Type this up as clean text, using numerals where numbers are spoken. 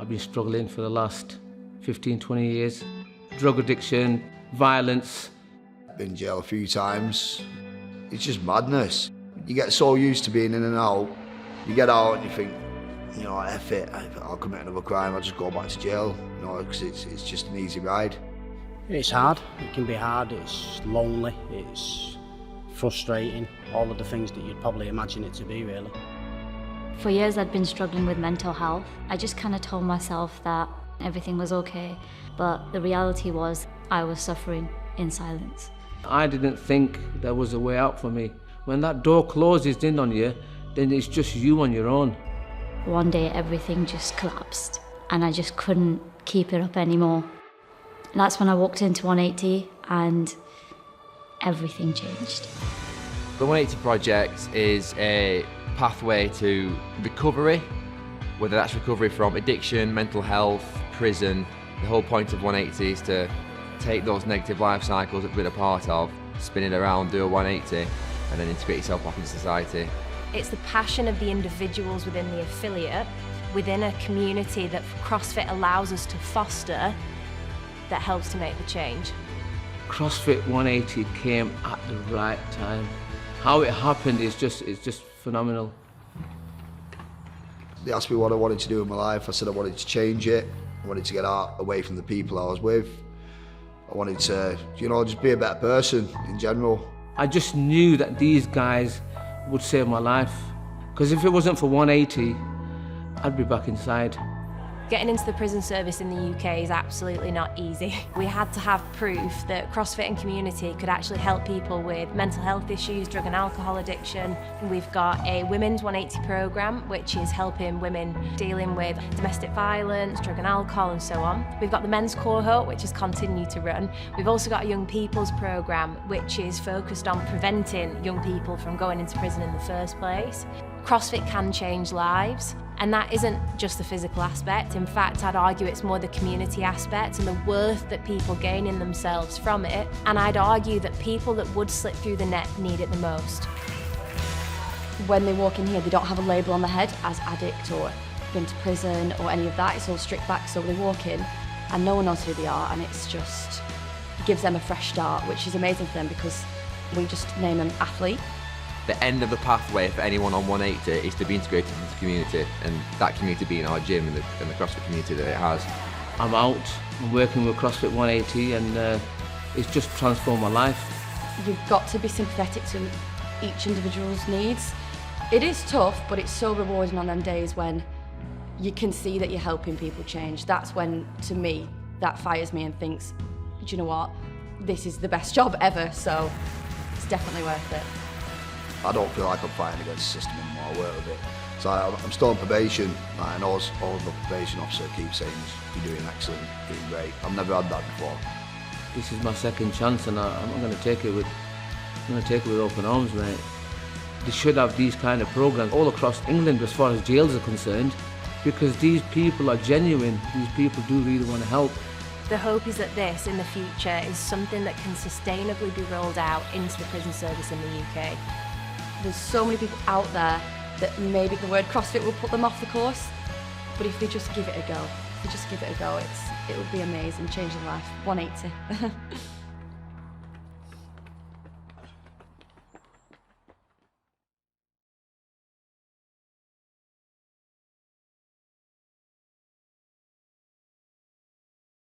I've been struggling for the last 15, 20 years. Drug addiction, violence. Been in jail a few times. It's just madness. You get so used to being in and out, you get out and you think, you know, F it, I'll commit another crime, I'll just go back to jail, you know, because it's just an easy ride. It's hard, it can be hard, it's lonely, it's frustrating, all of the things that you'd probably imagine it to be, really. For years I'd been struggling with mental health. I just kind of told myself that everything was okay, but the reality was I was suffering in silence. I didn't think there was a way out for me. When that door closes in on you, then it's just you on your own. One day everything just collapsed and I just couldn't keep it up anymore. And that's when I walked into 180 and everything changed. The 180 Project is a pathway to recovery, whether that's recovery from addiction, mental health, prison. The whole point of 180 is to take those negative life cycles that we've been a part of, spin it around, do a 180, and then integrate yourself back into society. It's the passion of the individuals within the affiliate, within a community that CrossFit allows us to foster, that helps to make the change. CrossFit 180 came at the right time. How it happened is just phenomenal. They asked me what I wanted to do in my life. I said I wanted to change it. I wanted to get out away from the people I was with. I wanted to, you know, just be a better person in general. I just knew that these guys would save my life. Because if it wasn't for 180, I'd be back inside. Getting into the prison service in the UK is absolutely not easy. We had to have proof that CrossFit and community could actually help people with mental health issues, drug and alcohol addiction. We've got a Women's 180 programme, which is helping women dealing with domestic violence, drug and alcohol and so on. We've got the men's cohort, which has continued to run. We've also got a young people's programme, which is focused on preventing young people from going into prison in the first place. CrossFit can change lives, and that isn't just the physical aspect. In fact, I'd argue it's more the community aspect and the worth that people gain in themselves from it. And I'd argue that people that would slip through the net need it the most. When they walk in here, they don't have a label on the head as addict or been to prison or any of that. It's all stripped back, so they walk in and no one knows who they are, and it's just gives them a fresh start, which is amazing for them because we just name them athlete. The end of the pathway for anyone on 180 is to be integrated into the community, and that community being our gym and the CrossFit community that it has. I'm out, I'm working with CrossFit 180 and it's just transformed my life. You've got to be sympathetic to each individual's needs. It is tough, but it's so rewarding on them days when you can see that you're helping people change. That's when, to me, that fires me and thinks, do you know what, this is the best job ever, so it's definitely worth it. I don't feel like I'm fighting against the system anymore. I work with it. So I'm still on probation, and all the probation officer keeps saying, you're doing excellent, you're doing great. I've never had that before. This is my second chance and I'm going to take it with open arms, mate. They should have these kind of programs all across England as far as jails are concerned, because these people are genuine. These people do really want to help. The hope is that this, in the future, is something that can sustainably be rolled out into the prison service in the UK. There's so many people out there that maybe the word CrossFit will put them off the course, but if they just give it a go, it would be amazing, changing life. 180.